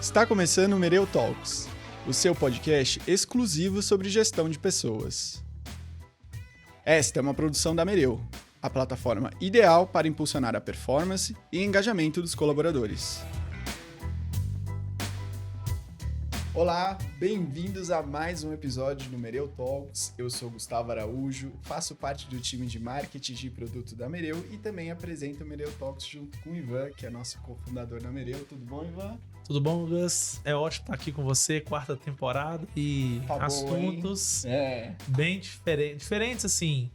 Está começando o Mereu Talks, o seu podcast exclusivo sobre gestão de pessoas. Esta é uma produção da Mereu, a plataforma ideal para impulsionar a performance e engajamento dos colaboradores. Olá, bem-vindos a mais um episódio do Mereu Talks. Eu sou Gustavo Araújo, faço parte do time de marketing de produto da Mereu e também apresento o Mereu Talks junto com o Ivan, que é nosso cofundador da Mereu. Tudo bom, Ivan? Tudo bom, Gus? É ótimo estar aqui com você, quarta temporada e Tá assuntos bem diferentes assim,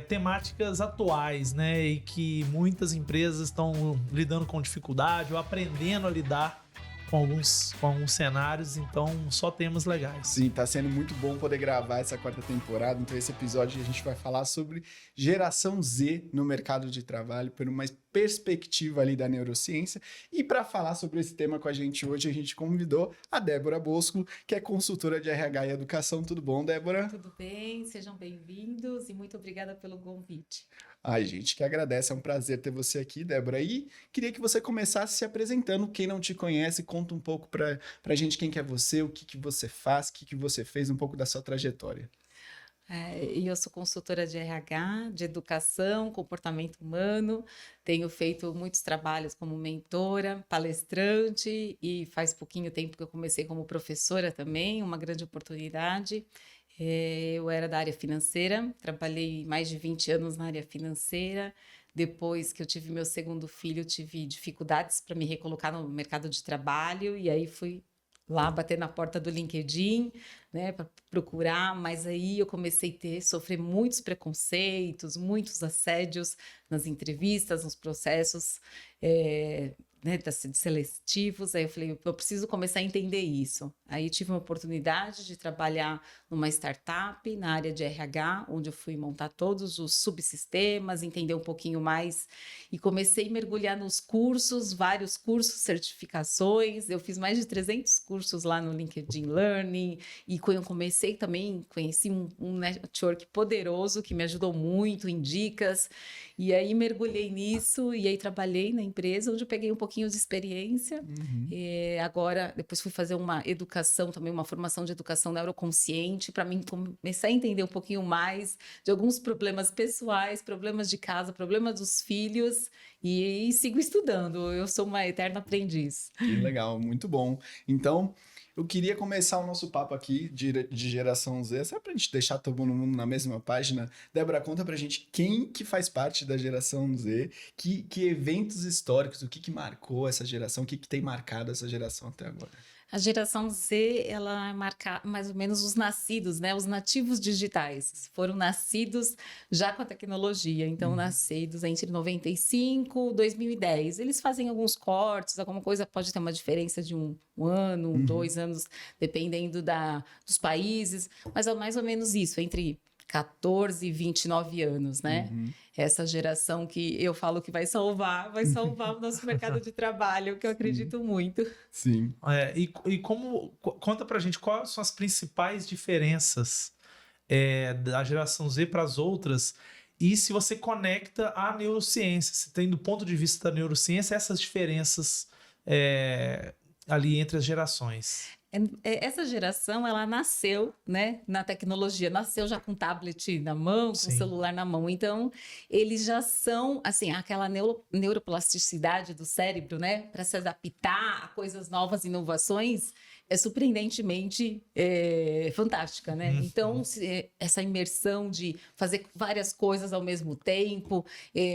temáticas atuais, né? E que muitas empresas estão lidando com dificuldade ou aprendendo a lidar com alguns cenários, então só temas legais. Sim, tá sendo muito bom poder gravar essa quarta temporada. Então, esse episódio a gente vai falar sobre geração Z no mercado de trabalho, por uma perspectiva ali da neurociência. E para falar sobre esse tema com a gente hoje, a gente convidou a Débora Bosco, que é consultora de RH e educação. Tudo bom, Débora? Tudo bem, sejam bem-vindos e muito obrigada pelo convite. Ai, gente, que agradece, é um prazer ter você aqui, Débora. E queria que você começasse se apresentando. Quem não te conhece, conta um pouco pra gente quem que é você, o que você faz, o que você fez, um pouco da sua trajetória. Eu sou consultora de RH, de educação, comportamento humano, tenho feito muitos trabalhos como mentora, palestrante e faz pouquinho tempo que eu comecei como professora também, uma grande oportunidade. Eu era da área financeira, trabalhei mais de 20 anos na área financeira. Depois que eu tive meu segundo filho, tive dificuldades para me recolocar no mercado de trabalho e aí fui lá bater na porta do LinkedIn, né, para procurar, mas aí eu comecei a sofrer muitos preconceitos, muitos assédios nas entrevistas, nos processos seletivos. Aí eu falei, eu preciso começar a entender isso. Aí tive uma oportunidade de trabalhar numa startup na área de RH, onde eu fui montar todos os subsistemas, entender um pouquinho mais e comecei a mergulhar nos cursos, vários cursos, certificações. Eu fiz mais de 300 cursos lá no LinkedIn Learning e quando eu comecei também, conheci um network poderoso que me ajudou muito em dicas e aí mergulhei nisso e aí trabalhei na empresa onde eu peguei um pouquinho de experiência. Agora, depois fui fazer uma educação, também uma formação de educação neuroconsciente, para mim começar a entender um pouquinho mais de alguns problemas pessoais, problemas de casa, problemas dos filhos, e sigo estudando. Eu sou uma eterna aprendiz. Que legal, muito bom. Então, eu queria começar o nosso papo aqui de geração Z, só pra gente deixar todo mundo na mesma página. Débora, conta pra gente quem que faz parte da geração Z, que eventos históricos, o que marcou essa geração, o que tem marcado essa geração até agora. A geração Z, ela marca mais ou menos os nascidos, né? Os nativos digitais. Foram nascidos já com a tecnologia. Então, nascidos entre 95 e 2010. Eles fazem alguns cortes, alguma coisa pode ter uma diferença de um ano, 2 anos, dependendo dos países. Mas é mais ou menos isso, entre 14 e 29 anos, né? Essa geração que eu falo que vai salvar o nosso mercado de trabalho, que eu acredito muito. Sim. Conta pra gente quais são as principais diferenças da geração Z para as outras e se você conecta a neurociência, se tem do ponto de vista da neurociência essas diferenças ali entre as gerações. Essa geração, ela nasceu, né, na tecnologia, nasceu já com tablet na mão, com celular na mão. Então, eles já são, assim, aquela neuroplasticidade do cérebro, né, para se adaptar a coisas novas, inovações, é surpreendentemente fantástica, né? Então, essa imersão de fazer várias coisas ao mesmo tempo,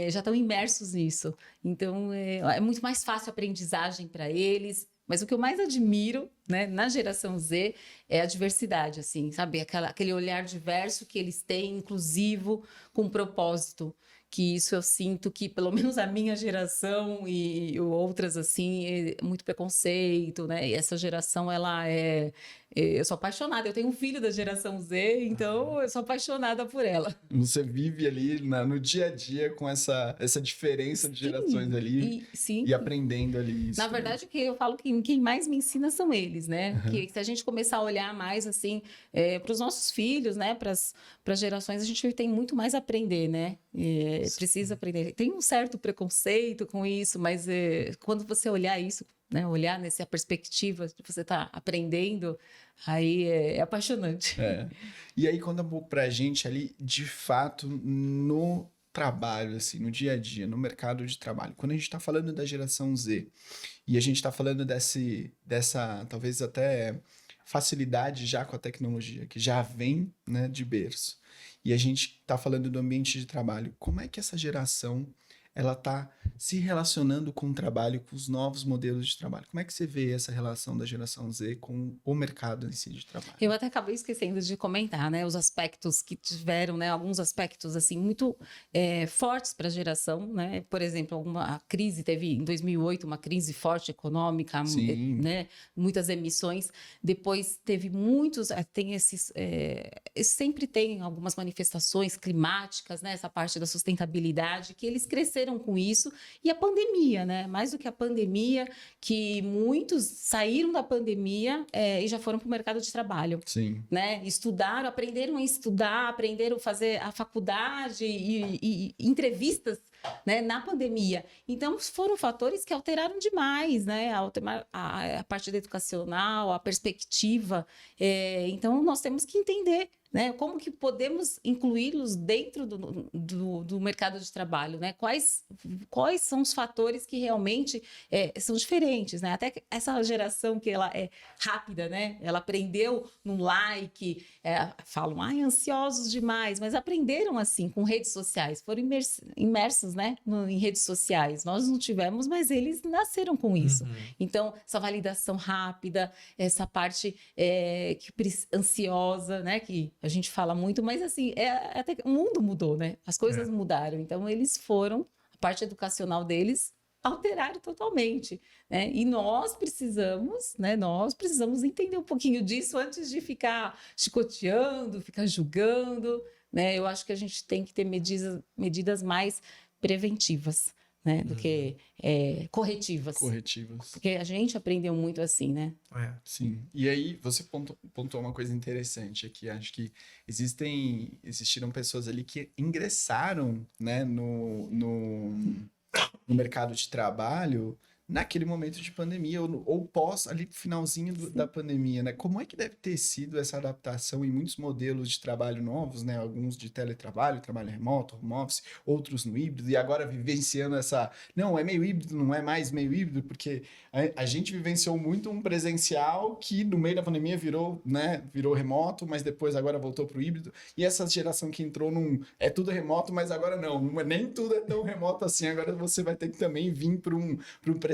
já estão imersos nisso. Então, é muito mais fácil a aprendizagem para eles. Mas o que eu mais admiro, né, na geração Z é a diversidade, assim, sabe? Aquele olhar diverso que eles têm, inclusivo, com propósito. Que isso eu sinto que, pelo menos a minha geração e outras, assim, é muito preconceito, né? E essa geração, ela eu sou apaixonada. Eu tenho um filho da geração Z, então eu sou apaixonada por ela. Você vive ali no dia a dia com essa diferença de gerações ali e aprendendo ali isso. Na verdade, que eu falo que quem mais me ensina são eles, né? Que se a gente começar a olhar mais, assim, para os nossos filhos, né? Para as gerações, a gente tem muito mais a aprender, né? Precisa aprender. Tem um certo preconceito com isso, mas quando você olhar isso né? Olhar nessa perspectiva de você estar aprendendo, aí é apaixonante. E aí, conta um pouco pra gente ali, de fato, no trabalho, assim, no dia a dia, no mercado de trabalho. Quando a gente está falando da geração Z e a gente está falando dessa, talvez até facilidade já com a tecnologia, que já vem, né, de berço, e a gente está falando do ambiente de trabalho, como é que essa geração ela está se relacionando com o trabalho, com os novos modelos de trabalho? Como é que você vê essa relação da geração Z com o mercado em si de trabalho? Eu até acabei esquecendo de comentar, né, os aspectos que tiveram, né, alguns aspectos assim muito fortes para a geração, né? Por exemplo, a crise teve em 2008 uma crise forte econômica, né, muitas emissões. Depois teve muitos, tem sempre tem algumas manifestações climáticas, né? Essa parte da sustentabilidade que eles cresceram com isso, e a pandemia, né? Mais do que a pandemia, que muitos saíram da pandemia e já foram para o mercado de trabalho. Sim. Né? Estudaram, aprenderam a estudar, aprenderam a fazer a faculdade e entrevistas, né, na pandemia. Então, foram fatores que alteraram demais, né? A parte educacional, a perspectiva. Então, nós temos que entender, né, como que podemos incluí-los dentro do mercado de trabalho, né? Quais são os fatores que realmente são diferentes, né? Até essa geração que ela é rápida, né? Ela aprendeu num like, falam, ansiosos demais, mas aprenderam assim, com redes sociais, foram imersos, né, em redes sociais. Nós não tivemos, mas eles nasceram com isso. Então, essa validação rápida, essa parte ansiosa, né, que a gente fala muito, mas assim, até o mundo mudou, né? As coisas mudaram. Então, eles foram, a parte educacional deles, alteraram totalmente, né? E nós precisamos entender um pouquinho disso antes de ficar chicoteando, ficar julgando, né? Eu acho que a gente tem que ter medidas mais preventivas, né, do que corretivas. Porque a gente aprendeu muito assim, né? Sim. E aí, você pontuou uma coisa interessante aqui. Acho que existiram pessoas ali que ingressaram, né, no mercado de trabalho naquele momento de pandemia ou pós, ali finalzinho da pandemia, né? Como é que deve ter sido essa adaptação em muitos modelos de trabalho novos, né? Alguns de teletrabalho, trabalho remoto, home office, outros no híbrido, e agora vivenciando não, é meio híbrido, não é mais meio híbrido, porque a gente vivenciou muito um presencial que no meio da pandemia virou remoto, mas depois agora voltou para o híbrido, e essa geração que entrou é tudo remoto, mas agora não, nem tudo é tão remoto assim, agora você vai ter que também vir para um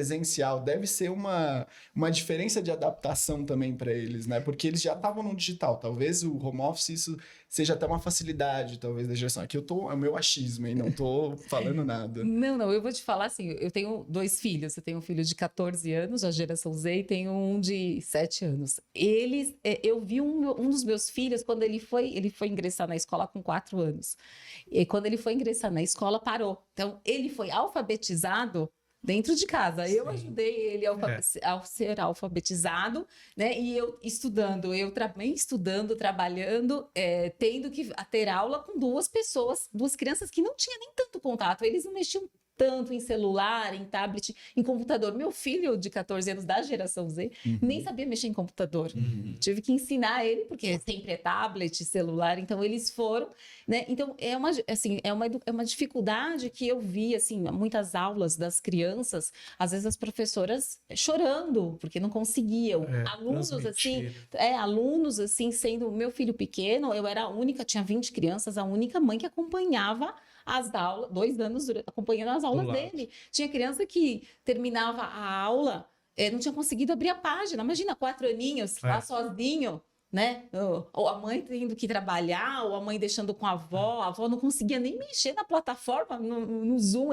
presencial. Deve ser uma diferença de adaptação também para eles, né? Porque eles já estavam no digital. Talvez o home office isso seja até uma facilidade, talvez, da geração. Aqui é o meu achismo, hein? Não tô falando nada. Não, eu vou te falar assim, eu tenho 2 filhos. Eu tenho um filho de 14 anos, a geração Z, e tenho um de 7 anos. Eu vi um dos meus filhos, quando ele foi ingressar na escola com 4 anos. E quando ele foi ingressar na escola, parou. Então, ele foi alfabetizado dentro de casa. Eu ajudei ele a ser alfabetizado, né? E eu também estudando, trabalhando, tendo que ter aula com 2 crianças que não tinham nem tanto contato. Eles não mexiam tanto em celular, em tablet, em computador. Meu filho de 14 anos, da geração Z, nem sabia mexer em computador. Tive que ensinar ele, porque sempre é tablet, celular, então eles foram, né? Então, é uma dificuldade que eu vi, assim, muitas aulas das crianças, às vezes as professoras chorando, porque não conseguiam. Alunos, assim, sendo meu filho pequeno, eu era a única, tinha 20 crianças, a única mãe que acompanhava as aulas, 2 anos acompanhando as aulas dele. Tinha criança que terminava a aula, não tinha conseguido abrir a página. Imagina, 4 aninhos, lá sozinho, né? Ou a mãe tendo que trabalhar, ou a mãe deixando com a avó não conseguia nem mexer na plataforma, no Zoom.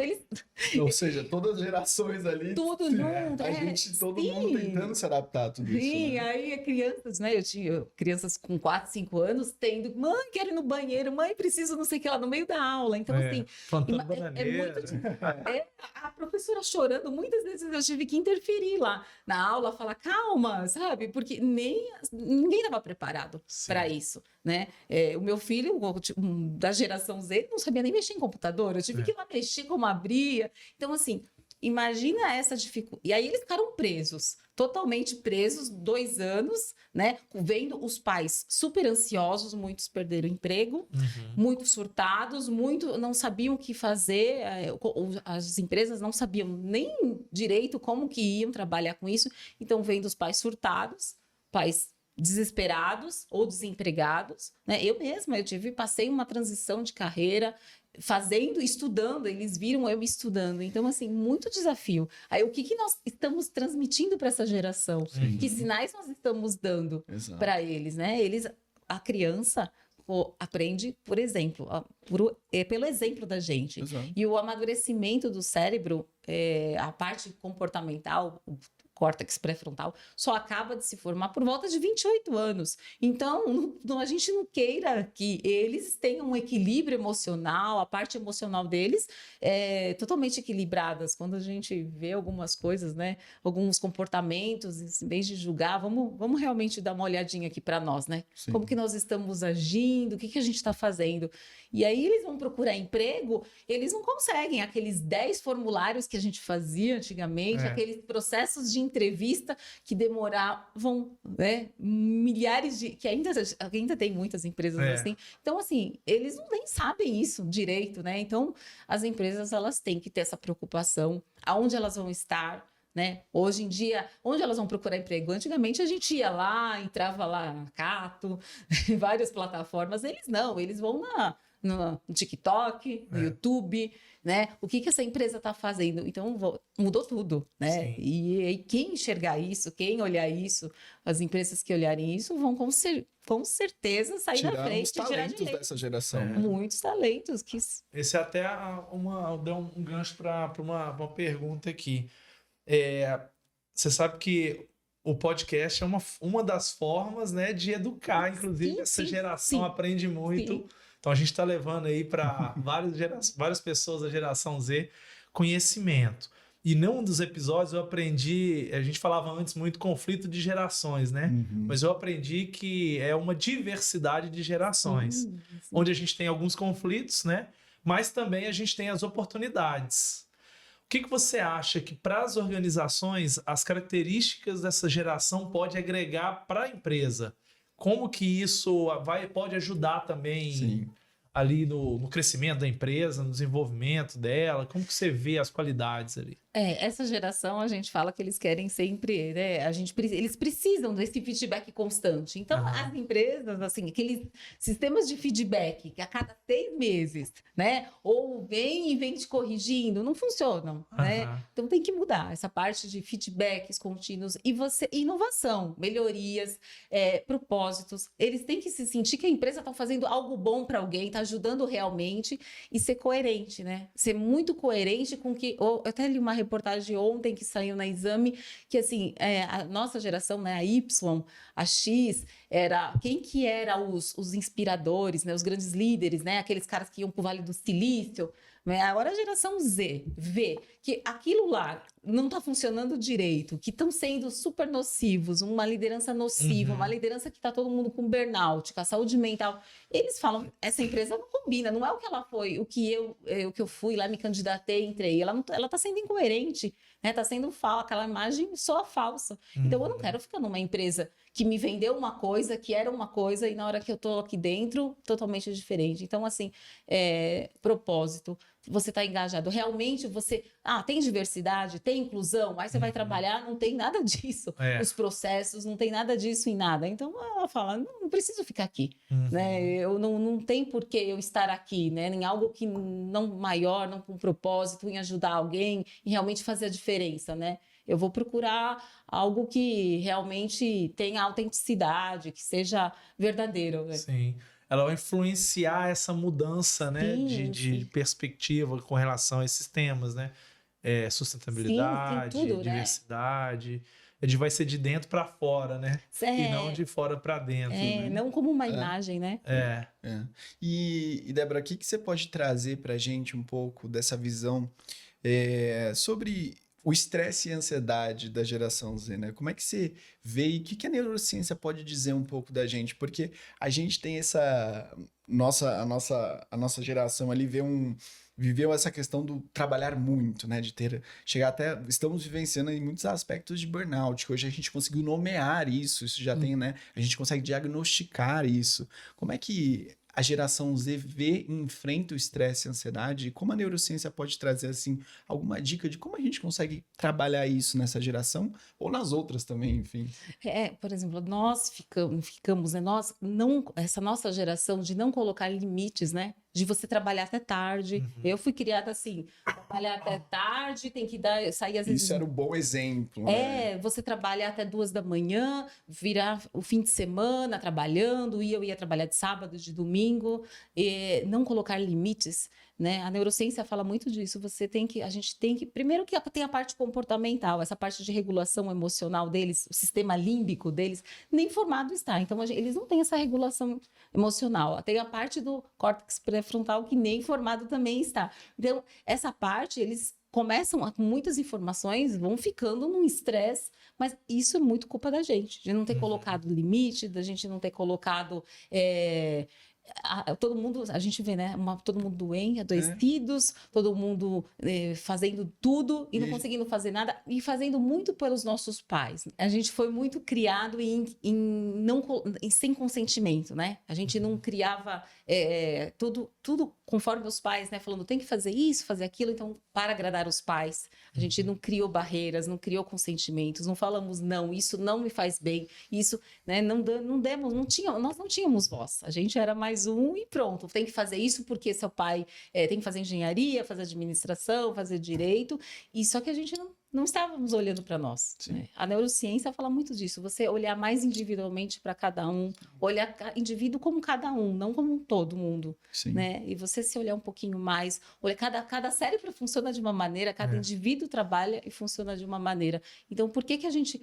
Ou seja, todas as gerações ali. Tudo junto. Todo mundo tentando se adaptar a tudo isso. Sim, né? aí crianças, né? Eu tinha crianças com 4, 5 anos tendo, mãe, quero ir no banheiro, mãe, preciso não sei o que lá, no meio da aula. Então, assim, a professora chorando, muitas vezes eu tive que interferir lá na aula, falar, calma, sabe? Porque ninguém estava preparado para isso, né? O meu filho, da geração Z, não sabia nem mexer em computador. Eu tive que ir lá mexer como abria. Então, assim, imagina essa dificuldade. E aí eles ficaram presos, totalmente presos, 2 anos, né? Vendo os pais super ansiosos, muitos perderam o emprego, muitos surtados, não sabiam o que fazer, as empresas não sabiam nem direito como que iam trabalhar com isso, então vendo os pais surtados, pais desesperados ou desempregados, né? Eu mesma, passei uma transição de carreira, estudando, eles viram eu estudando. Então, assim, muito desafio. Aí, o que nós estamos transmitindo para essa geração? Sim. Que sinais nós estamos dando para eles, né? A criança aprende, por exemplo, pelo exemplo da gente. Exato. E o amadurecimento do cérebro, a parte comportamental, córtex pré-frontal, só acaba de se formar por volta de 28 anos. Então, a gente não queira que eles tenham um equilíbrio emocional, a parte emocional deles totalmente equilibradas. Quando a gente vê algumas coisas, né, alguns comportamentos, em vez de julgar, vamos realmente dar uma olhadinha aqui para nós, né? Sim. Como que nós estamos agindo, o que a gente está fazendo. E aí eles vão procurar emprego, eles não conseguem aqueles 10 formulários que a gente fazia antigamente, aqueles processos de entrevista que demoravam, né, milhares de... que ainda tem muitas empresas assim. Então, assim, eles nem sabem isso direito, né? Então, as empresas, elas têm que ter essa preocupação, aonde elas vão estar, né? Hoje em dia, onde elas vão procurar emprego? Antigamente a gente ia lá, entrava lá na Cato, em várias plataformas. Eles não, eles vão no TikTok, no YouTube, né? O que essa empresa está fazendo? Então, mudou tudo, né? E quem enxergar isso, quem olhar isso, as empresas que olharem isso vão com certeza sair na frente. Tirar os talentos dessa geração. Muitos talentos. Esse é até deu um gancho para uma pergunta aqui. Você sabe que o podcast é uma das formas, né, de educar, inclusive essa geração aprende muito. Sim. Então a gente está levando aí para várias pessoas da geração Z conhecimento. E num dos episódios eu aprendi, a gente falava antes muito conflito de gerações, né? Mas eu aprendi que é uma diversidade de gerações, onde a gente tem alguns conflitos, né? Mas também a gente tem as oportunidades. O que você acha que para as organizações as características dessa geração pode agregar para a empresa? Como que isso pode ajudar também ali no crescimento da empresa, no desenvolvimento dela? Como que você vê as qualidades ali? Essa geração, a gente fala que eles querem sempre, né? Eles precisam desse feedback constante. Então, as empresas, assim, aqueles sistemas de feedback que a cada 6 meses, né? Ou vem te corrigindo, não funcionam, né? Então, tem que mudar essa parte de feedbacks contínuos e inovação, melhorias, propósitos. Eles têm que se sentir que a empresa está fazendo algo bom para alguém, está ajudando realmente e ser coerente, né? Ser muito coerente com que... Eu até li uma reportagem ontem que saiu na Exame, que assim, a nossa geração, né, a Y, a X, quem que era os inspiradores, né, os grandes líderes, né, aqueles caras que iam para o Vale do Silício, né? Agora a geração Z vê que aquilo lá não está funcionando direito, que estão sendo super nocivos, uma liderança nociva, uma liderança que está todo mundo com burnout, com a saúde mental. Eles falam, essa empresa não combina, não é o que ela foi, o que eu fui lá, me candidatei, entrei. Ela está sendo incoerente, né? Está sendo aquela imagem só falsa. Então eu não quero ficar numa empresa que me vendeu uma coisa, que era uma coisa, e na hora que eu estou aqui dentro, totalmente diferente. Então, assim, propósito, você está engajado. Realmente você... tem diversidade, tem inclusão, aí você vai trabalhar, não tem nada disso. Os processos, não tem nada disso em nada. Então, ela fala, não preciso ficar aqui. Né? Eu não tem por que eu estar aqui, né? Em algo que não maior, não com propósito, em ajudar alguém, em realmente fazer a diferença, né? Eu vou procurar algo que realmente tenha autenticidade, que seja verdadeiro. Né? Sim. Ela vai influenciar essa mudança, né, de perspectiva com relação a esses temas, né? Sustentabilidade, tudo, diversidade. Né? Vai ser de dentro para fora, né? E não de fora para dentro. Né? Não como uma imagem, né? E Débora, o que você pode trazer para a gente um pouco dessa visão sobre o estresse e a ansiedade da geração Z, né? Como é que você vê e o que a neurociência pode dizer um pouco da gente? Porque a gente tem a nossa geração ali viveu essa questão do trabalhar muito, né? De chegar até. Estamos vivenciando em muitos aspectos de burnout, que hoje a gente conseguiu nomear isso já tem, né? A gente consegue diagnosticar isso. Como é que a geração Z vê e enfrenta o estresse e a ansiedade? E como a neurociência pode trazer, assim, alguma dica de como a gente consegue trabalhar isso nessa geração ou nas outras também, enfim? Por exemplo, nós ficamos, né? Essa nossa geração de não colocar limites, né? De você trabalhar até tarde. Eu fui criada assim, trabalhar até tarde, tem que sair às vezes. Isso era um bom exemplo, né? Você trabalhar até 2 da manhã, virar o fim de semana trabalhando, e eu ia trabalhar de sábado, de domingo, não colocar limites, né? A neurociência fala muito disso. A gente tem que, primeiro que tem a parte comportamental, essa parte de regulação emocional deles, o sistema límbico deles, nem formado está. Então, eles não têm essa regulação emocional. Tem a parte do córtex pré-frontal que nem formado também está. Então, essa parte, eles começam com muitas informações, vão ficando num estresse, mas isso é muito culpa da gente, de não ter colocado limite, da gente não ter colocado... todo mundo, a gente vê, né? Todo mundo doente, adoecidos, todo mundo fazendo tudo e não conseguindo fazer nada, e fazendo muito pelos nossos pais. A gente foi muito criado sem consentimento, né? A gente não criava tudo conforme os pais, né? Falando, tem que fazer isso, fazer aquilo, então, para agradar os pais. A gente não criou barreiras, não criou consentimentos, não falamos, não, isso não me faz bem, isso, né? Nós não tínhamos voz. A gente era mais um e pronto. Tem que fazer isso porque seu pai tem que fazer engenharia, fazer administração, fazer direito. E só que a gente não estávamos olhando para nós. Né? A neurociência fala muito disso. Você olhar mais individualmente para cada um, olhar indivíduo como cada um, não como todo mundo. Né? E você se olhar um pouquinho mais, olhar cada cérebro funciona de uma maneira, cada indivíduo trabalha e funciona de uma maneira. Então, por que a gente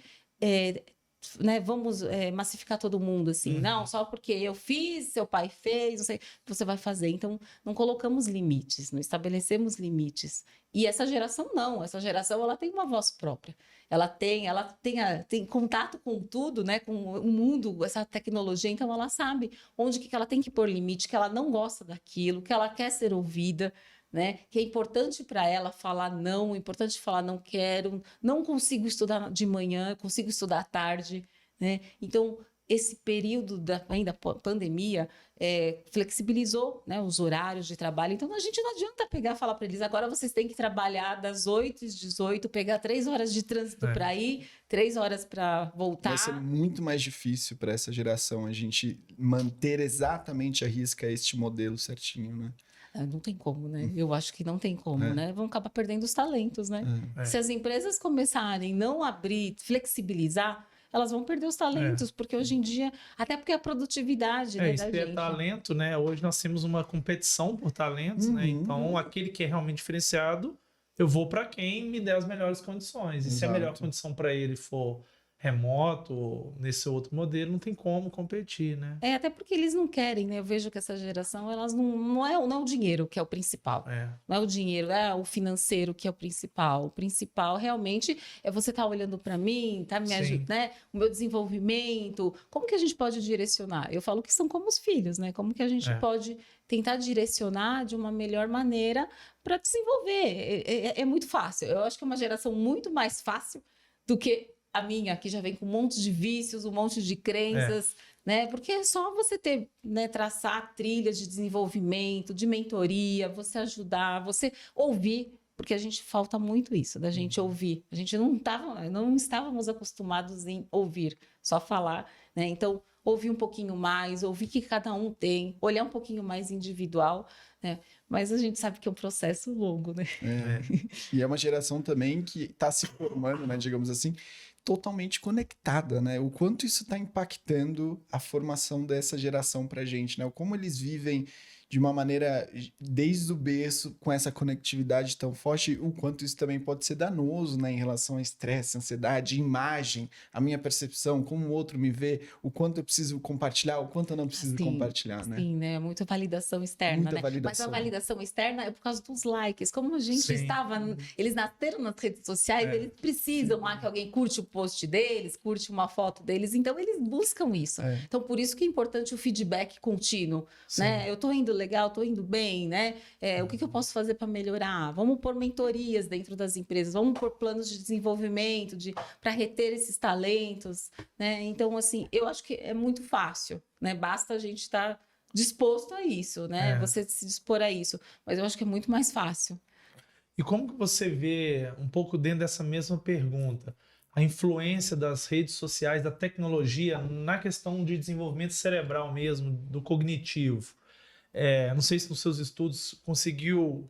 né, vamos massificar todo mundo assim? Não, só porque eu fiz, seu pai fez, não sei, você vai fazer. Então, não colocamos limites, não estabelecemos limites. E essa geração não, essa geração ela tem uma voz própria. Ela tem contato com tudo, né, com o mundo, essa tecnologia, então ela sabe onde que ela tem que pôr limite, que ela não gosta daquilo, que ela quer ser ouvida. Né? Que é importante para ela falar não, é importante falar não quero, não consigo estudar de manhã, consigo estudar à tarde. Né? Então, esse período ainda pandemia flexibilizou, né, os horários de trabalho. Então, a gente não adianta pegar e falar para eles, agora vocês têm que trabalhar das 8 às 18, pegar 3 horas de trânsito para ir, 3 horas para voltar. Vai ser muito mais difícil para essa geração a gente manter exatamente à risca este modelo certinho, né? Não tem como, né? Eu acho que não tem como, né? Vão acabar perdendo os talentos, né? Se as empresas começarem a não abrir, flexibilizar, elas vão perder os talentos, porque hoje em dia, até porque a produtividade né, da gente... talento, né? Hoje nós temos uma competição por talentos, né? Então, aquele que é realmente diferenciado, eu vou para quem me der as melhores condições. E se a melhor condição para ele for remoto, nesse outro modelo, não tem como competir, né? Até porque eles não querem, né? Eu vejo que essa geração, elas não é o dinheiro que é o principal. Não é o dinheiro, é o financeiro que é o principal. O principal, realmente, é você estar olhando para mim, tá me ajudando, né? O meu desenvolvimento. Como que a gente pode direcionar? Eu falo que são como os filhos, né? Como que a gente pode tentar direcionar de uma melhor maneira para desenvolver? É muito fácil. Eu acho que é uma geração muito mais fácil do que a minha, que já vem com um monte de vícios, um monte de crenças, né? Porque é só você ter, né, traçar trilhas de desenvolvimento, de mentoria, você ajudar, você ouvir, porque a gente falta muito isso, da gente ouvir. A gente não estávamos acostumados em ouvir, só falar, né? Então, ouvir um pouquinho mais, ouvir o que cada um tem, olhar um pouquinho mais individual, né? Mas a gente sabe que é um processo longo, né? E é uma geração também que está se formando, né, digamos assim, totalmente conectada, né? O quanto isso está impactando a formação dessa geração para a gente, né? Como eles vivem de uma maneira, desde o berço, com essa conectividade tão forte, o quanto isso também pode ser danoso, né? Em relação a estresse, ansiedade, imagem, a minha percepção, como o outro me vê, o quanto preciso compartilhar, o quanto eu não preciso compartilhar, né? Sim, né? Muita validação externa, Muita né? validação. Mas a validação externa é por causa dos likes. Como a gente estava... Eles nasceram nas redes sociais, eles precisam lá que alguém curte o post deles, curte uma foto deles, então eles buscam isso. Então, por isso que é importante o feedback contínuo, né? Eu tô indo legal, tô indo bem, né? O que eu posso fazer para melhorar? Vamos pôr mentorias dentro das empresas, vamos pôr planos de desenvolvimento para reter esses talentos, né? Então, assim, eu acho que é muito fácil, né? Basta a gente estar disposto a isso, né? Você se dispor a isso. Mas eu acho que é muito mais fácil. E como que você vê, um pouco dentro dessa mesma pergunta, a influência das redes sociais, da tecnologia na questão de desenvolvimento cerebral mesmo, do cognitivo? Não sei se nos seus estudos conseguiu...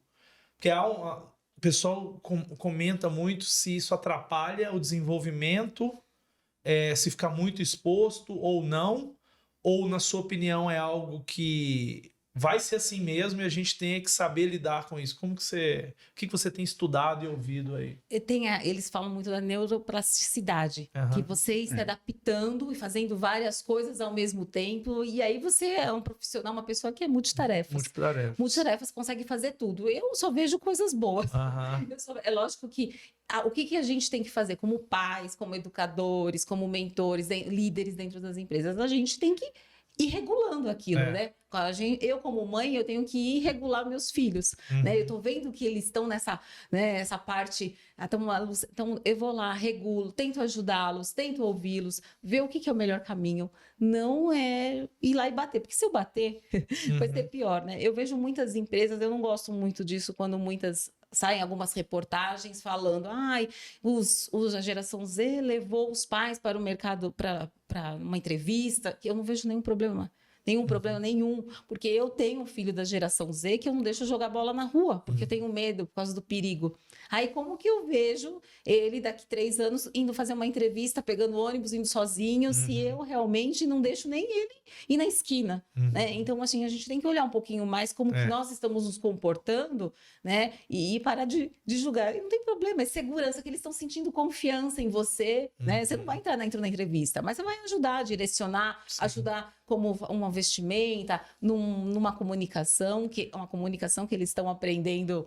Porque o pessoal comenta muito se isso atrapalha o desenvolvimento, se ficar muito exposto ou não, ou, na sua opinião, é algo que vai ser assim mesmo e a gente tem que saber lidar com isso. O que você tem estudado e ouvido aí? Eles falam muito da neuroplasticidade, que você se adaptando e fazendo várias coisas ao mesmo tempo, e aí você é um profissional, uma pessoa que é multitarefas. Multitarefas consegue fazer tudo. Eu só vejo coisas boas. É lógico que o que a gente tem que fazer como pais, como educadores, como mentores, líderes dentro das empresas? A gente tem que ir regulando aquilo, né? Eu, como mãe, eu tenho que ir regular meus filhos, né? Eu tô vendo que eles estão nessa parte, então eu vou lá, regulo, tento ajudá-los, tento ouvi-los, ver o que é o melhor caminho. Não é ir lá e bater, porque se eu bater, vai ser pior, né? Eu vejo muitas empresas, eu não gosto muito disso quando saem algumas reportagens falando a geração Z levou os pais para o mercado para uma entrevista, que eu não vejo nenhum problema. Problema nenhum, porque eu tenho um filho da geração Z que eu não deixo jogar bola na rua, porque eu tenho medo por causa do perigo. Aí como que eu vejo ele daqui 3 anos indo fazer uma entrevista, pegando ônibus, indo sozinho, se eu realmente não deixo nem ele ir na esquina, né? Então, assim, a gente tem que olhar um pouquinho mais como que nós estamos nos comportando, né? E parar de julgar. E não tem problema, é segurança, que eles estão sentindo confiança em você, né? Você não vai entrar dentro da entrevista, mas você vai ajudar, direcionar, ajudar como uma vestimenta, numa comunicação, uma comunicação que eles estão aprendendo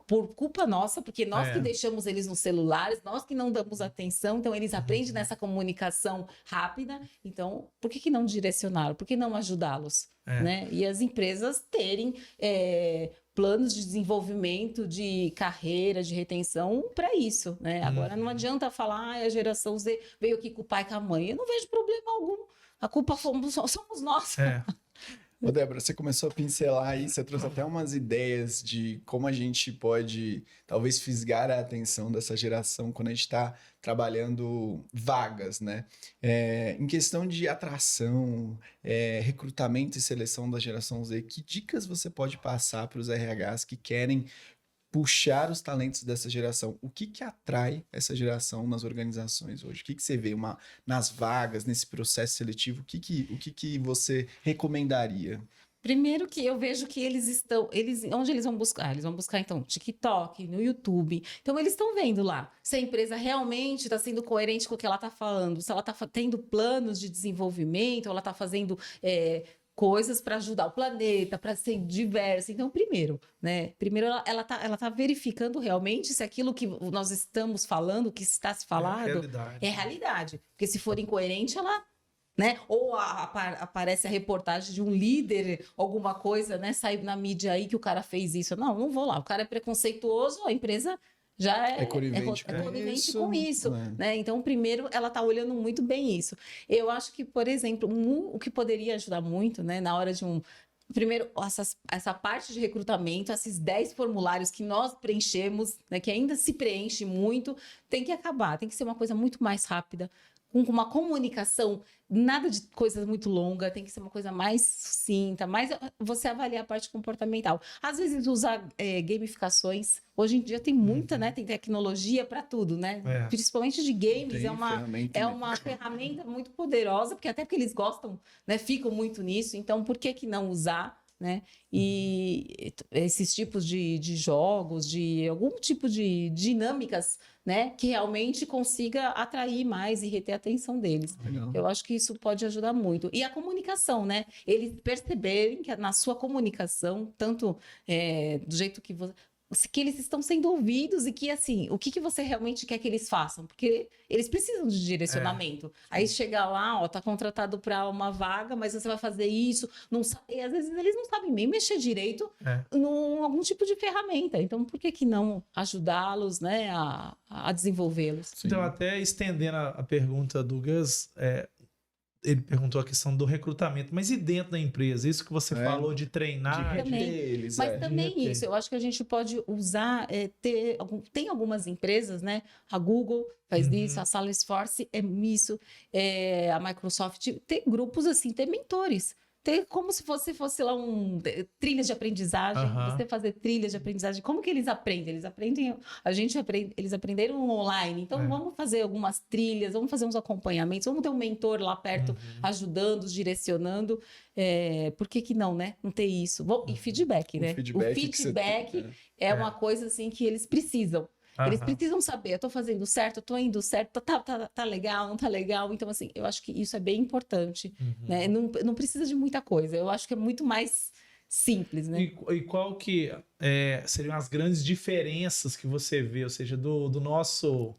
por culpa nossa, porque nós que deixamos eles nos celulares, nós que não damos atenção, então eles aprendem nessa comunicação rápida. Então, por que não direcioná-lo? Por que não ajudá-los? Né? E as empresas terem planos de desenvolvimento, de carreira, de retenção para isso, né? Agora, não adianta falar, a geração Z veio aqui com o pai e com a mãe. Eu não vejo problema algum. A culpa somos nós. Ô, Débora, você começou a pincelar aí, você trouxe até umas ideias de como a gente pode, talvez, fisgar a atenção dessa geração quando a gente está trabalhando vagas, né? Em questão de atração, recrutamento e seleção da geração Z, que dicas você pode passar para os RHs que querem puxar os talentos dessa geração? O que atrai essa geração nas organizações hoje? O que você vê nas vagas, nesse processo seletivo? O que você recomendaria? Primeiro que eu vejo que onde eles vão buscar? Eles vão buscar, então, TikTok, no YouTube. Então, eles estão vendo lá se a empresa realmente está sendo coerente com o que ela está falando, se ela está tendo planos de desenvolvimento, ou ela está fazendo coisas para ajudar o planeta, para ser diversa. Então, primeiro, né? Primeiro, ela tá verificando realmente se aquilo que nós estamos falando, que está se falando, é realidade. Porque se for incoerente, ela... Né? Ou aparece a reportagem de um líder, alguma coisa, né? Sai na mídia aí que o cara fez isso. Não vou lá. O cara é preconceituoso, a empresa já é conivente com isso, né? Então, primeiro, ela está olhando muito bem isso. Eu acho que, por exemplo, o que poderia ajudar muito, né, na hora de primeiro, essa parte de recrutamento, esses 10 formulários que nós preenchemos, né, que ainda se preenche muito, tem que acabar, tem que ser uma coisa muito mais rápida, com uma comunicação, nada de coisa muito longa, tem que ser uma coisa mais sucinta, mais você avaliar a parte comportamental. Às vezes usar gamificações, hoje em dia tem muita, né? Tem tecnologia para tudo, né? Principalmente de games, é uma ferramenta muito poderosa, porque até porque eles gostam, né? Ficam muito nisso, então por que não usar? né? E esses tipos de jogos, de algum tipo de dinâmicas, né? Que realmente consiga atrair mais e reter a atenção deles. Legal. Eu acho que isso pode ajudar muito. E a comunicação, né? Eles perceberem que na sua comunicação, tanto do jeito que você... que eles estão sendo ouvidos e que, assim, o que você realmente quer que eles façam? Porque eles precisam de direcionamento. Aí chega lá, ó, tá contratado para uma vaga, mas você vai fazer isso, não sabe, e às vezes eles não sabem nem mexer direito em algum tipo de ferramenta. Então, por que não ajudá-los, né, a desenvolvê-los? Então, até estendendo a pergunta do Gus, ele perguntou a questão do recrutamento, mas e dentro da empresa? Isso que você falou de treinar, Eles, mas também isso, eu acho que a gente pode usar, tem algumas empresas, né? A Google faz isso, a Salesforce é isso, a Microsoft tem grupos assim, tem mentores. Ter como se fosse lá trilhas de aprendizagem, você fazer trilhas de aprendizagem. Como que eles aprendem? Eles aprenderam online. Então, vamos fazer algumas trilhas, vamos fazer uns acompanhamentos, vamos ter um mentor lá perto ajudando, direcionando. Por que não, né? Não ter isso. E feedback, né? O feedback é uma coisa assim que eles precisam. Eles precisam saber, eu tô fazendo certo, eu tô indo certo, tá legal, não tá legal. Então, assim, eu acho que isso é bem importante, né? Não precisa de muita coisa. Eu acho que é muito mais simples, né? E qual que seriam as grandes diferenças que você vê, ou seja, do nosso...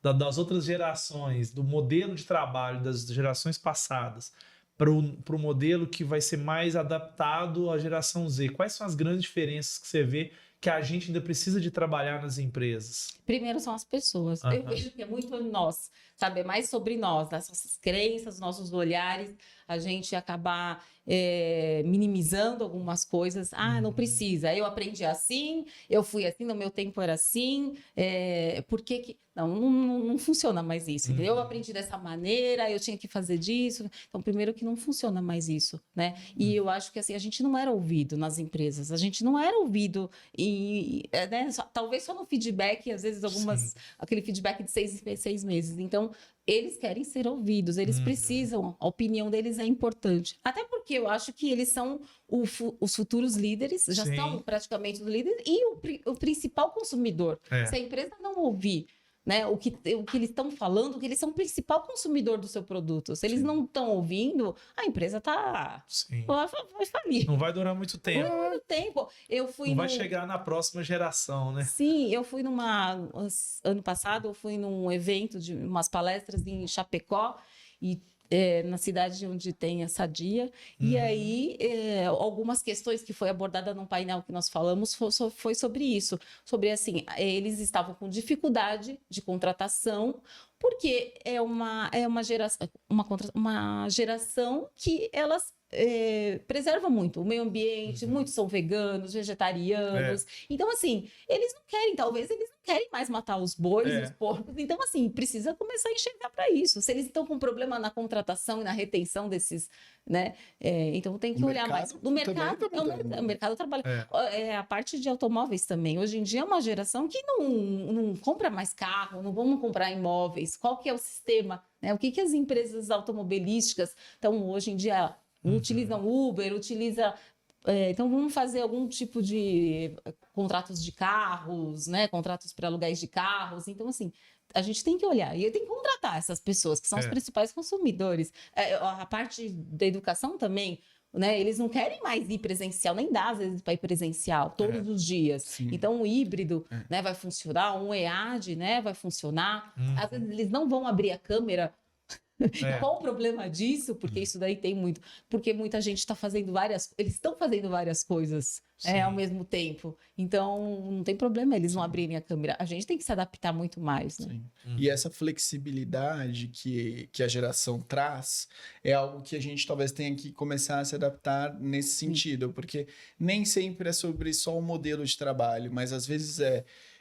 das outras gerações, do modelo de trabalho das gerações passadas para o modelo que vai ser mais adaptado à geração Z? Quais são as grandes diferenças que você vê que a gente ainda precisa de trabalhar nas empresas? Primeiro são as pessoas. Eu vejo que é muito nós, saber mais sobre nós, das nossas crenças, nossos olhares, a gente acabar minimizando algumas coisas. Não precisa, eu aprendi assim, eu fui assim, no meu tempo era assim, por que que... Não funciona mais isso. Eu aprendi dessa maneira, eu tinha que fazer disso. Então, primeiro que não funciona mais isso, né? E eu acho que assim, a gente não era ouvido nas empresas, a gente não era ouvido né? Talvez só no feedback, às vezes aquele feedback de 6 meses. Então, eles querem ser ouvidos, eles precisam, a opinião deles é importante. Até porque eu acho que eles são os futuros líderes, já são praticamente os líderes, e o principal consumidor. Se a empresa não ouvir, né, o que eles estão falando, que eles são o principal consumidor do seu produto. Se eles não estão ouvindo, a emprisa vai falir. Não vai durar muito tempo. Não vai durar muito tempo. Vai chegar na próxima geração, né? Sim, eu fui ano passado, eu fui num evento de umas palestras em Chapecó, na cidade onde tem a Sadia, e aí algumas questões que foi abordada num painel que nós falamos foi sobre isso, sobre assim, eles estavam com dificuldade de contratação, porque é uma geração que elas preserva muito o meio ambiente, muitos são veganos, vegetarianos, então assim, eles não querem mais matar os bois, os porcos, então assim, precisa começar a enxergar para isso, se eles estão com problema na contratação e na retenção desses, né, então tem que olhar mais, o mercado trabalha, a parte de automóveis também, hoje em dia é uma geração que não compra mais carro, não vamos comprar imóveis, qual que é o sistema, né, o que as empresas automobilísticas estão hoje em dia utilizam Uber, então vamos fazer algum tipo de contratos de carros, né? Contratos para aluguéis de carros. Então, assim, a gente tem que olhar e tem que contratar essas pessoas que são os principais consumidores. A parte da educação também, né? Eles não querem mais ir presencial, nem dá às vezes para ir presencial todos os dias. Sim. Então, o híbrido né, vai funcionar, um EAD né, vai funcionar. Às vezes eles não vão abrir a câmera. Qual o problema disso? Porque isso daí tem muito. Porque muita gente está fazendo eles estão fazendo várias coisas ao mesmo tempo. Então, não tem problema eles não abrirem a câmera. A gente tem que se adaptar muito mais, né? E essa flexibilidade que a geração traz é algo que a gente talvez tenha que começar a se adaptar nesse sentido. Porque nem sempre é sobre só o modelo de trabalho, mas às vezes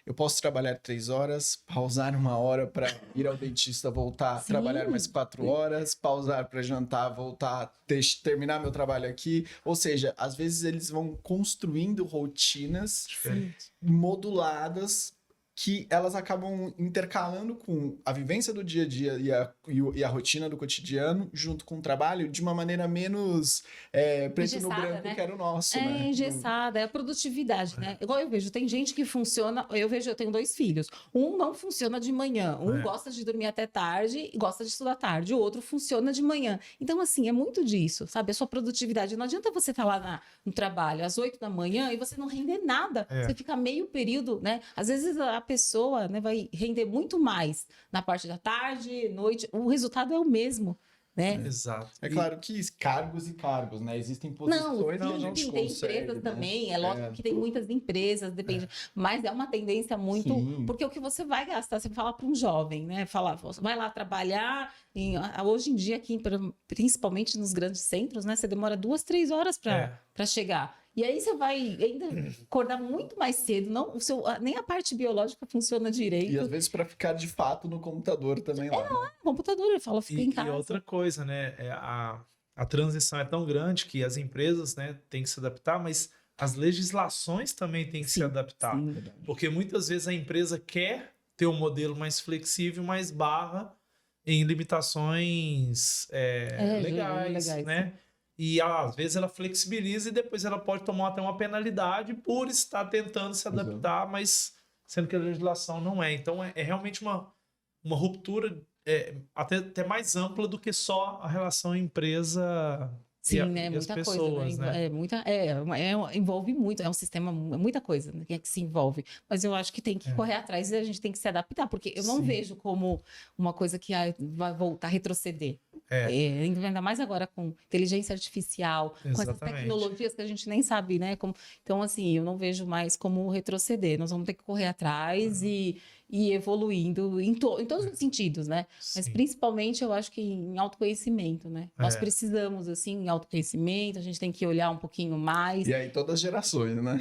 eu posso trabalhar 3 horas, pausar 1 hora para ir ao dentista, voltar, trabalhar mais 4 horas, pausar para jantar, voltar, terminar meu trabalho aqui. Ou seja, às vezes eles vão construindo rotinas moduladas que elas acabam intercalando com a vivência do dia a dia e a rotina do cotidiano, junto com o trabalho, de uma maneira menos preto no branco, né? que era o nosso, É né? engessada, é a produtividade, né? Igual eu vejo, tem gente que funciona, eu tenho 2 filhos, um não funciona de manhã, um gosta de dormir até tarde e gosta de estudar tarde, o outro funciona de manhã. Então, assim, é muito disso, sabe? A sua produtividade, não adianta você estar lá no trabalho às 8 da manhã e você não render nada, você fica meio período, né? Às vezes a pessoa, né, vai render muito mais na parte da tarde, noite, o resultado é o mesmo, né? Exato. É claro que cargos e cargos, né? Existem posições que a gente tem consegue, empresas né? também, é lógico que tem muitas empresas, depende, mas é uma tendência muito, Sim. porque o que você vai gastar, você fala para um jovem, né? Falar, vai lá trabalhar, hoje em dia aqui, principalmente nos grandes centros, né? Você demora 2, 3 horas para chegar. E aí você vai ainda acordar muito mais cedo, nem a parte biológica funciona direito. E às vezes para ficar de fato no computador também lá. Né? O computador, ele fala, fica em casa. E outra coisa, né? A transição é tão grande que as empresas, né, têm que se adaptar, mas as legislações também têm que se adaptar. Sim. Porque muitas vezes a empresa quer ter um modelo mais flexível, mas barra em limitações legais, né? E às vezes ela flexibiliza e depois ela pode tomar até uma penalidade por estar tentando se adaptar, mas sendo que a legislação não é. Então é realmente uma ruptura até mais ampla do que só a relação empresa Sim, e né? as Muita pessoas, coisa, né? Envolve muito, é um sistema, muita coisa, né, que se envolve. Mas eu acho que tem que correr atrás e a gente tem que se adaptar, porque eu não vejo como uma coisa que vai voltar a retroceder. Ainda mais agora com inteligência artificial, com essas tecnologias que a gente nem sabe, né? Então, assim, eu não vejo mais como retroceder. Nós vamos ter que correr atrás e evoluindo em todos os sentidos, né? Sim. Mas principalmente eu acho que em autoconhecimento, né? Nós precisamos, assim, em autoconhecimento, a gente tem que olhar um pouquinho mais. E aí todas as gerações, né?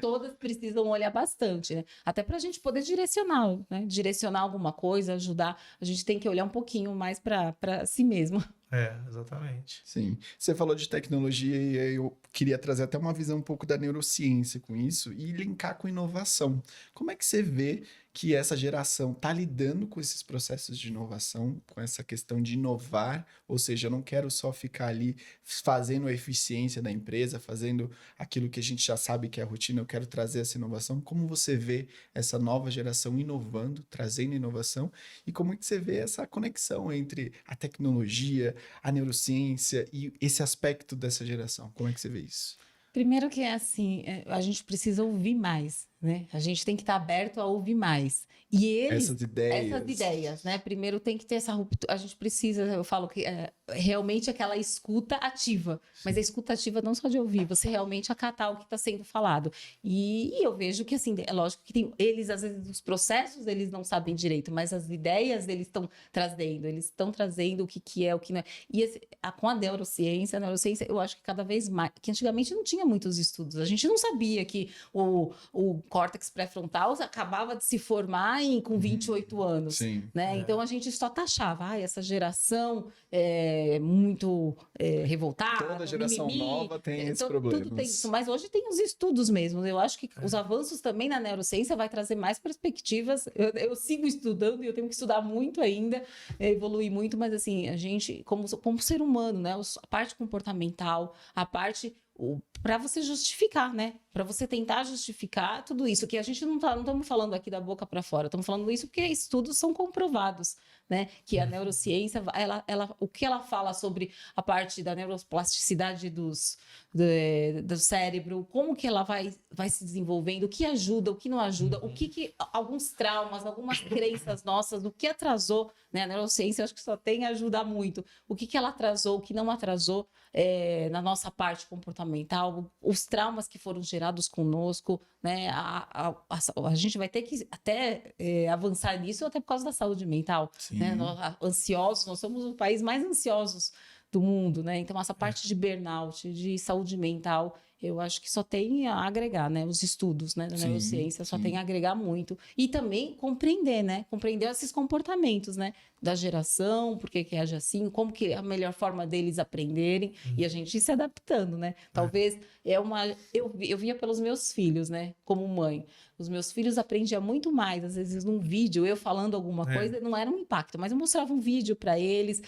Todas precisam olhar bastante, né? Até para a gente poder direcionar, né? Direcionar alguma coisa, ajudar, a gente tem que olhar um pouquinho mais para si mesmo. Exatamente. Sim. Você falou de tecnologia e eu queria trazer até uma visão um pouco da neurociência com isso e linkar com inovação. Como é que você vê que essa geração está lidando com esses processos de inovação, com essa questão de inovar? Ou seja, eu não quero só ficar ali fazendo a eficiência da empresa, fazendo aquilo que a gente já sabe que é a rotina, eu quero trazer essa inovação. Como você vê essa nova geração inovando, trazendo inovação? E como é que você vê essa conexão entre a tecnologia, a neurociência e esse aspecto dessa geração? Como é que você vê isso? Primeiro que é assim, a gente precisa ouvir mais, né? A gente tem que estar aberto a ouvir mais. E eles... Essas ideias, né? Primeiro tem que ter essa ruptura. A gente precisa, eu falo que realmente aquela escuta ativa. Mas a escuta ativa não só de ouvir, você realmente acatar o que está sendo falado. E eu vejo que, assim, é lógico que eles, às vezes, os processos, eles não sabem direito, mas as ideias eles estão trazendo o que é, o que não é. E com a neurociência, eu acho que cada vez mais, que antigamente não tinha muitos estudos. A gente não sabia que o córtex pré-frontal acabava de se formar com 28 anos. Sim. Né? Então a gente só taxava, essa geração é muito revoltada. Toda geração nova tem esses problemas. Tudo tem isso, mas hoje tem os estudos mesmo. Eu acho que os avanços também na neurociência vai trazer mais perspectivas. Eu sigo estudando e eu tenho que estudar muito ainda, evoluir muito, mas assim, a gente, como ser humano, né? A parte comportamental, a parte para você justificar, né? Para você tentar justificar tudo isso, que a gente não estamos falando aqui da boca para fora, estamos falando isso porque estudos são comprovados, né? Que a neurociência, o que ela fala sobre a parte da neuroplasticidade do cérebro, como que ela vai se desenvolvendo, o que ajuda, o que não ajuda, o que alguns traumas, algumas crenças nossas, o que atrasou, né? A neurociência eu acho que só tem a ajudar muito. O que ela atrasou, o que não atrasou na nossa parte comportamental, os traumas que foram gerados conosco, né? A gente vai ter que até avançar nisso até por causa da saúde mental. Né? Nós somos o país mais ansiosos do mundo, né? Então essa parte de burnout, de saúde mental, eu acho que só tem a agregar, né? Os estudos, né, da neurociência só tem a agregar muito. E também compreender, né? Compreender esses comportamentos, né? Da geração, por que age assim, como que é a melhor forma deles aprenderem e a gente ir se adaptando, né? Talvez eu via pelos meus filhos, né? Como mãe. Os meus filhos aprendiam muito mais, às vezes num vídeo, eu falando alguma coisa, não era um impacto, mas eu mostrava um vídeo para eles,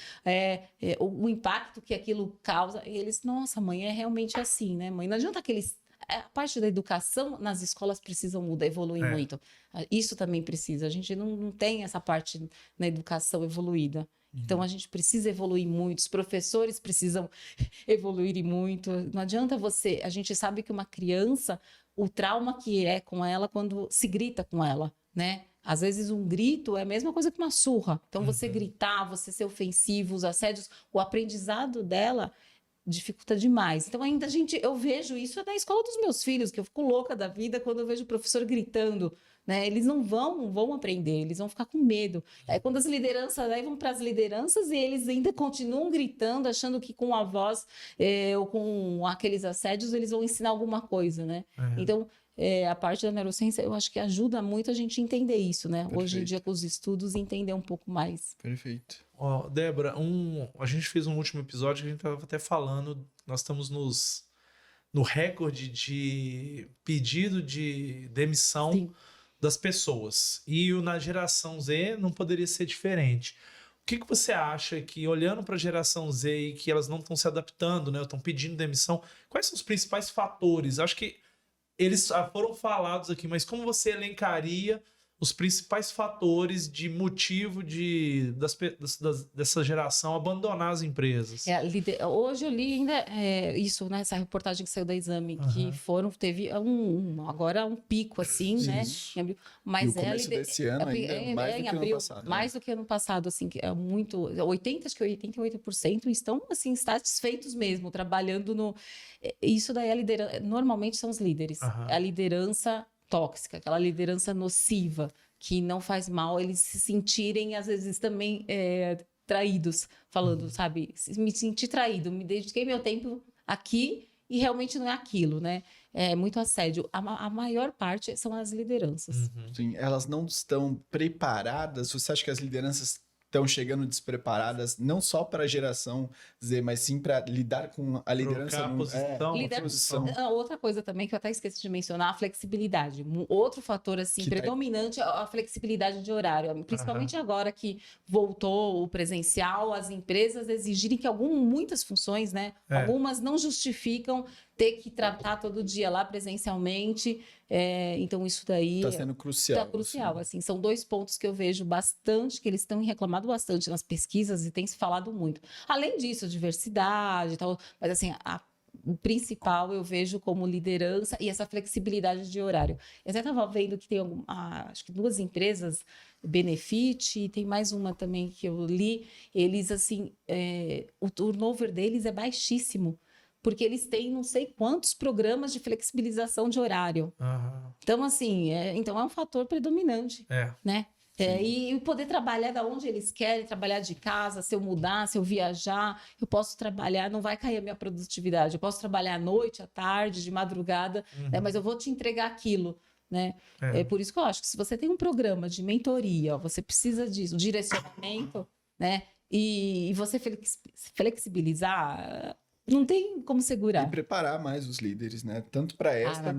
o impacto que aquilo causa, e eles, nossa, mãe, é realmente assim, né, mãe? Não adianta a parte da educação nas escolas precisam mudar, evoluir muito. Isso também precisa. A gente não tem essa parte na educação evoluída. Então, a gente precisa evoluir muito, os professores precisam evoluir muito. Não adianta a gente sabe que uma criança, o trauma que é com ela quando se grita com ela, né? Às vezes um grito é a mesma coisa que uma surra. Então, você gritar, você ser ofensivo, os assédios, o aprendizado dela dificulta demais. Então, ainda eu vejo isso na escola dos meus filhos, que eu fico louca da vida quando eu vejo o professor gritando, né? Eles não vão aprender, eles vão ficar com medo. Aí, quando as lideranças vão para as lideranças e eles ainda continuam gritando, achando que com a voz ou com aqueles assédios eles vão ensinar alguma coisa, né? Então, a parte da neurociência, eu acho que ajuda muito a gente entender isso, né? Perfeito. Hoje em dia, com os estudos, entender um pouco mais. Perfeito. Débora, a gente fez um último episódio que a gente estava até falando, nós estamos no recorde de pedido de demissão das pessoas. E na geração Z não poderia ser diferente. O que você acha que, olhando para a geração Z e que elas não estão se adaptando, né? Estão pedindo demissão, quais são os principais fatores? Acho que eles foram falados aqui, mas como você elencaria os principais fatores de motivo dessa geração abandonar as empresas? Hoje eu li ainda isso, né? Essa reportagem que saiu da Exame, que teve agora um pico, assim, né? Em abril. Mas e o começo desse ano ainda mais do que ano passado. Mais do que ano passado, assim, que é muito... acho que 88% estão, assim, satisfeitos mesmo, trabalhando no... Isso daí é a liderança... Normalmente são os líderes. É a liderança tóxica, aquela liderança nociva, que não faz mal eles se sentirem, às vezes, também traídos, falando, sabe? Me senti traído, me dediquei meu tempo aqui e realmente não é aquilo, né? É muito assédio. A maior parte são as lideranças. Sim, elas não estão preparadas. Você acha que as lideranças estão chegando despreparadas, não só para a geração Z, mas sim para lidar com a liderança. Posição. Outra coisa também que eu até esqueci de mencionar, a flexibilidade. Outro fator assim predominante é a flexibilidade de horário. Principalmente agora que voltou o presencial, as empresas exigirem que muitas funções, né? Algumas não justificam ter que tratar todo dia lá presencialmente. Então, isso daí... Está sendo crucial. Está crucial, assim. São 2 pontos que eu vejo bastante, que eles estão reclamado bastante nas pesquisas e tem se falado muito. Além disso, diversidade e tal, mas assim, o principal eu vejo como liderança e essa flexibilidade de horário. Eu até estava vendo que tem acho que 2 empresas, Benefit, e tem mais uma também que eu li, eles assim, o turnover deles é baixíssimo, porque eles têm não sei quantos programas de flexibilização de horário. Então, assim, então é um fator predominante, né? E poder trabalhar da onde eles querem, trabalhar de casa, se eu mudar, se eu viajar, eu posso trabalhar, não vai cair a minha produtividade. Eu posso trabalhar à noite, à tarde, de madrugada, né? Mas eu vou te entregar aquilo, né? É por isso que eu acho que se você tem um programa de mentoria, você precisa disso, direcionamento, né? E você flexibilizar... Não tem como segurar. E preparar mais os líderes, né? Tanto para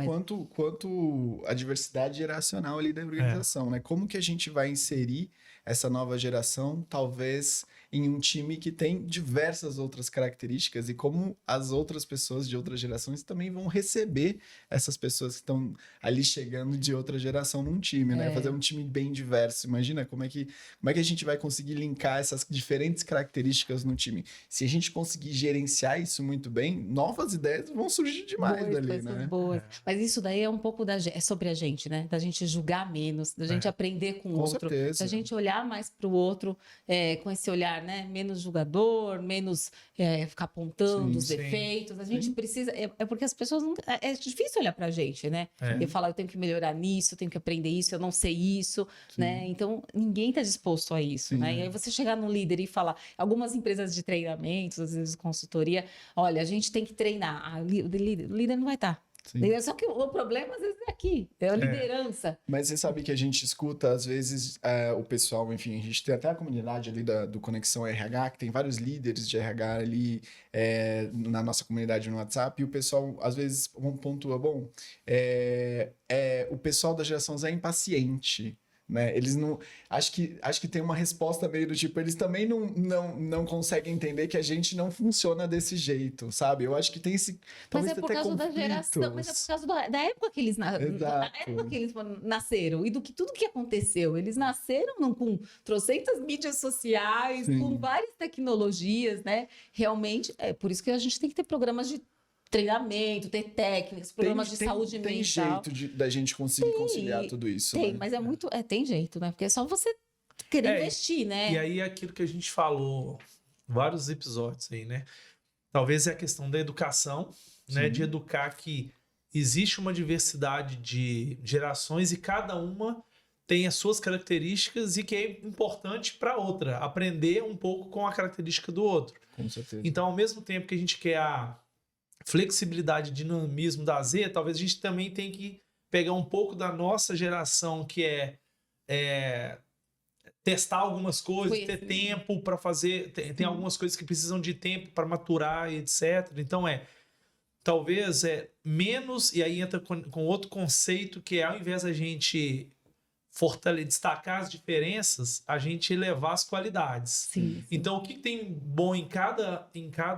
quanto a diversidade geracional ali da organização, né? Como que a gente vai inserir essa nova geração, talvez em um time que tem diversas outras características e como as outras pessoas de outras gerações também vão receber essas pessoas que estão ali chegando de outra geração num time, né? Fazer um time bem diverso. Imagina como é que a gente vai conseguir linkar essas diferentes características no time. Se a gente conseguir gerenciar isso muito bem, novas ideias vão surgir demais dali, né? Boas. Mas isso daí é um pouco sobre a gente, né? Da gente julgar menos, da gente aprender com o outro, certeza. da gente olhar olhar mais para o outro com esse olhar, né? Menos julgador, menos ficar apontando os defeitos. A gente precisa... É porque as pessoas... É difícil olhar para a gente, né? Eu falo, eu tenho que melhorar nisso, eu tenho que aprender isso, eu não sei isso, né? Então, ninguém está disposto a isso, né? E aí você chegar no líder e falar... Algumas empresas de treinamentos, às vezes consultoria, olha, a gente tem que treinar. O líder não vai estar. Só que o problema, às vezes, é aqui. É a liderança. Mas você sabe que a gente escuta, às vezes, o pessoal, enfim, a gente tem até a comunidade ali do Conexão RH, que tem vários líderes de RH ali na nossa comunidade no WhatsApp, e o pessoal, às vezes, pontua, o pessoal da geração Z é impaciente. Né? Eles não... Acho que tem uma resposta meio do tipo, eles também não conseguem entender que a gente não funciona desse jeito, sabe? Eu acho que tem esse... Mas é por causa da geração, mas é por causa da época que eles nasceram e tudo que aconteceu. Eles nasceram com trocentas mídias sociais, com várias tecnologias, né? Realmente, é por isso que a gente tem que ter programas de treinamento, ter técnicas, programas de saúde mental. Tem jeito da gente conseguir conciliar tudo isso. Tem, né? mas tem jeito, né? Porque é só você querer investir, né? E aí aquilo que a gente falou, vários episódios aí, né? Talvez é a questão da educação, né? De educar que existe uma diversidade de gerações e cada uma tem as suas características e que é importante para outra aprender um pouco com a característica do outro. Com certeza. Então, ao mesmo tempo que a gente quer a flexibilidade e dinamismo da Z, talvez a gente também tenha que pegar um pouco da nossa geração, que é testar algumas coisas, ter tempo para fazer, tem algumas coisas que precisam de tempo para maturar e etc. Então talvez menos, e aí entra com outro conceito, que é ao invés da gente destacar as diferenças, a gente elevar as qualidades. Sim. Então, o que tem bom em cada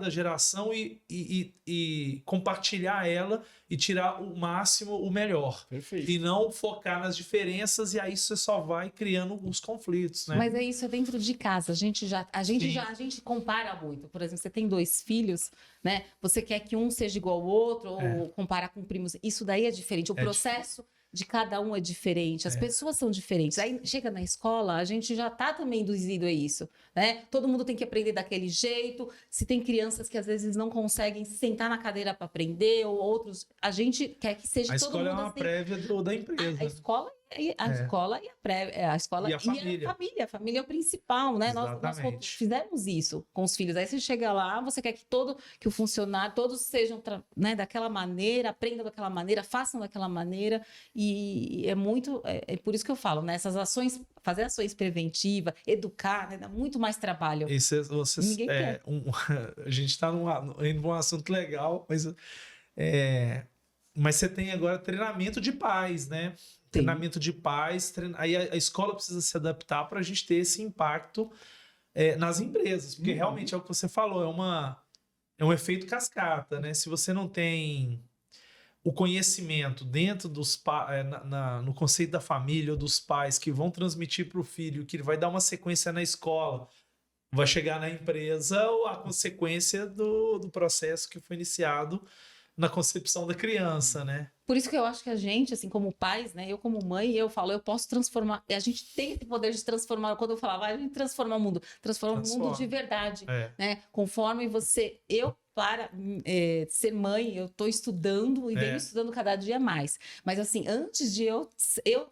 geração e compartilhar ela e tirar o máximo, o melhor. Perfeito. E não focar nas diferenças, e aí você só vai criando os conflitos, né? Mas isso é dentro de casa. A gente compara muito. Por exemplo, você tem 2 filhos, né? Você quer que um seja igual ao outro, ou comparar com primos. Isso daí é diferente. O processo de cada um é diferente, as pessoas são diferentes. Aí chega na escola, a gente já está também induzido a isso, né? Todo mundo tem que aprender daquele jeito. Se tem crianças que às vezes não conseguem sentar na cadeira para aprender, ou outros, a gente quer que seja todo mundo A escola é uma assim. prévia da empresa. A escola e a família é o principal, né? Nós fizemos isso com os filhos. Aí você chega lá, você quer que o funcionário, todos sejam, né, daquela maneira, aprendam daquela maneira, façam daquela maneira, e é por isso que eu falo, né? Essas ações, fazer ações preventivas, educar, né? Dá muito mais trabalho. Ninguém quer. A gente está indo num assunto legal, mas você tem agora treinamento de pais, né? Treinamento de pais, aí a escola precisa se adaptar para a gente ter esse impacto nas empresas, porque realmente é o que você falou, é um efeito cascata, né? Se você não tem o conhecimento dentro dos no conceito da família ou dos pais que vão transmitir para o filho, que ele vai dar uma sequência na escola, vai chegar na empresa ou a consequência do processo que foi iniciado na concepção da criança, né? Por isso que eu acho que a gente, assim, como pais, né? Eu como mãe, eu falo, eu posso transformar. A gente tem esse poder de transformar. Quando eu falava, a gente transforma o mundo. Transforma o mundo de verdade, né? Conforme você... Para ser mãe, eu estou estudando e venho estudando cada dia mais. Mas, assim, antes de eu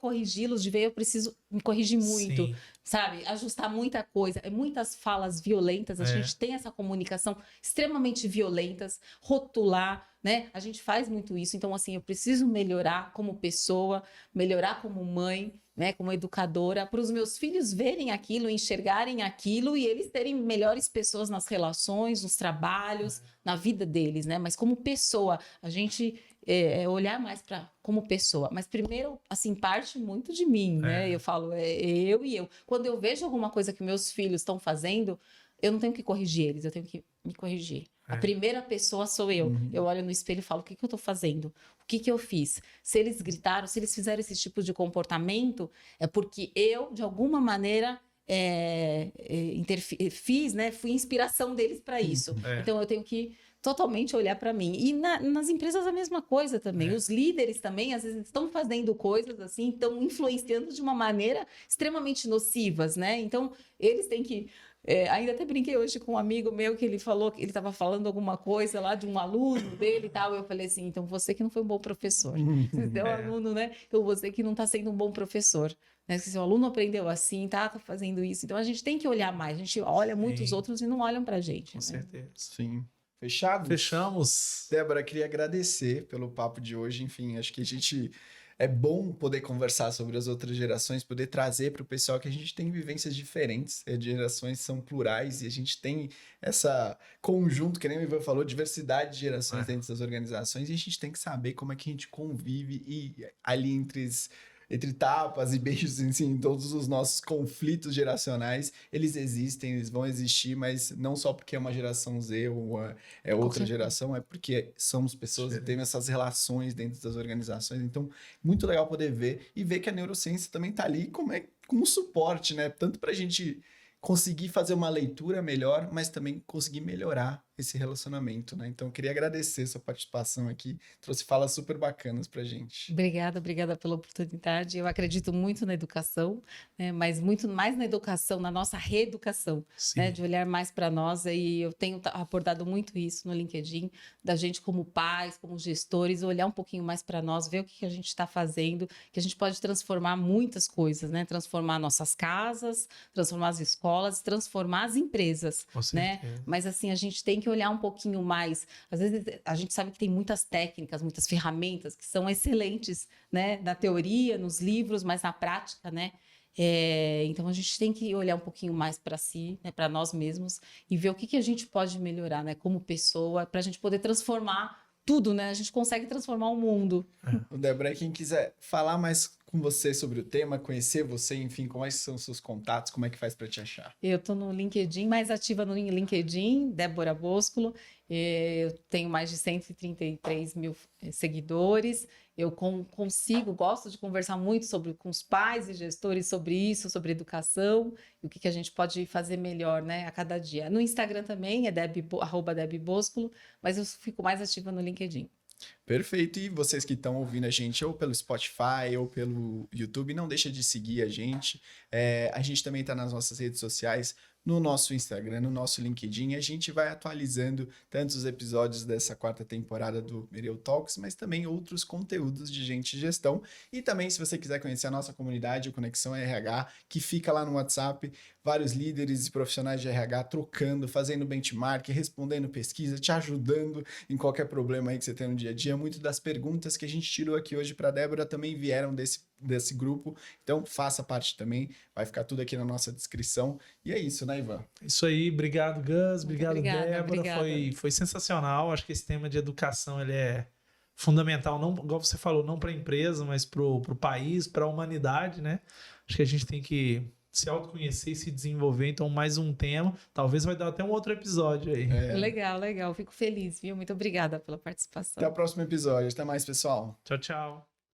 corrigi-los, eu preciso me corrigir muito, sabe? Ajustar muita coisa. Muitas falas violentas, a gente tem essa comunicação extremamente violentas, rotular, né? A gente faz muito isso. Então, assim, eu preciso melhorar como pessoa, melhorar como mãe, né, como educadora, para os meus filhos verem aquilo, enxergarem aquilo e eles terem melhores pessoas nas relações, nos trabalhos, na vida deles, né? Mas como pessoa, a gente olhar mais para como pessoa. Mas primeiro, assim, parte muito de mim, né? Eu falo, eu e eu. Quando eu vejo alguma coisa que meus filhos estão fazendo, eu não tenho que corrigir eles, eu tenho que me corrigir. A primeira pessoa sou eu. Eu olho no espelho e falo, o que eu estou fazendo? O que eu fiz? Se eles gritaram, se eles fizeram esse tipo de comportamento, é porque eu, de alguma maneira, fiz, né? Fui inspiração deles para isso. Então, eu tenho que totalmente olhar para mim. E nas empresas a mesma coisa também. É. Os líderes também, às vezes, estão fazendo coisas assim, estão influenciando de uma maneira extremamente nocivas, né? Então, eles têm que... ainda até brinquei hoje com um amigo meu que ele falou que ele estava falando alguma coisa lá de um aluno dele e tal. Eu falei assim, então você que não foi um bom professor. Você é um aluno, né? Então você que não está sendo um bom professor. Né? Se o aluno aprendeu assim, tá fazendo isso. Então a gente tem que olhar mais. A gente olha muito os outros e não olham pra gente. Com né? certeza. Sim. Fechado? Fechamos. Débora, queria agradecer pelo papo de hoje. Enfim, acho que a gente... É bom poder conversar sobre as outras gerações, poder trazer para o pessoal que a gente tem vivências diferentes, as gerações são plurais e a gente tem essa conjunto, que nem o Ivan falou, diversidade de gerações dentro das organizações, e a gente tem que saber como é que a gente convive e ali entre tapas e beijos, assim, todos os nossos conflitos geracionais, eles existem, eles vão existir, mas não só porque é uma geração Z ou é outra geração, é porque somos pessoas e temos essas relações dentro das organizações. Então, muito legal poder ver e ver que a neurociência também está ali como suporte, né? Tanto para a gente conseguir fazer uma leitura melhor, mas também conseguir melhorar esse relacionamento, né? Então, eu queria agradecer sua participação aqui. Trouxe falas super bacanas pra gente. Obrigada pela oportunidade. Eu acredito muito na educação, né? Mas muito mais na educação, na nossa reeducação, né? De olhar mais para nós. E eu tenho abordado muito isso no LinkedIn, da gente como pais, como gestores, olhar um pouquinho mais para nós, ver o que a gente está fazendo, que a gente pode transformar muitas coisas, né? Transformar nossas casas, transformar as escolas, transformar as empresas, né? Mas assim, a gente tem que olhar um pouquinho mais. Às vezes a gente sabe que tem muitas técnicas, muitas ferramentas que são excelentes, né? Na teoria, nos livros, mas na prática, né? Então a gente tem que olhar um pouquinho mais para si, né? Para nós mesmos e ver o que a gente pode melhorar, né? Como pessoa, para a gente poder transformar tudo, né? A gente consegue transformar o mundo. O Débora, quem quiser falar mais com você sobre o tema, conhecer você, enfim, quais são os seus contatos, como é que faz para te achar? Eu estou no LinkedIn, mais ativa no LinkedIn, Débora Boscolo. Eu tenho mais de 133 mil seguidores. Eu gosto de conversar muito com os pais e gestores sobre isso, sobre educação e o que a gente pode fazer melhor, né, a cada dia. No Instagram também é @debboscolo, mas eu fico mais ativa no LinkedIn. Perfeito, e vocês que estão ouvindo a gente ou pelo Spotify ou pelo YouTube, não deixa de seguir a gente. A gente também está nas nossas redes sociais, no nosso Instagram, no nosso LinkedIn, a gente vai atualizando tanto os episódios dessa 4ª temporada do Mereu Talks, mas também outros conteúdos de gente e gestão. E também, se você quiser conhecer a nossa comunidade, o Conexão RH, que fica lá no WhatsApp, vários líderes e profissionais de RH trocando, fazendo benchmark, respondendo pesquisa, te ajudando em qualquer problema aí que você tem no dia a dia. Muitas das perguntas que a gente tirou aqui hoje para a Débora também vieram desse grupo, então faça parte também, vai ficar tudo aqui na nossa descrição. E é isso, né, Ivan? Isso aí, obrigado, Gus, obrigado, Débora, obrigada. Foi sensacional. Acho que esse tema de educação ele é fundamental, não, igual você falou, não para a empresa, mas para o país, para a humanidade, né? Acho que a gente tem que se autoconhecer e se desenvolver. Então, mais um tema, talvez vai dar até um outro episódio aí. Legal, fico feliz, viu? Muito obrigada pela participação. Até o próximo episódio, até mais, pessoal. Tchau, tchau.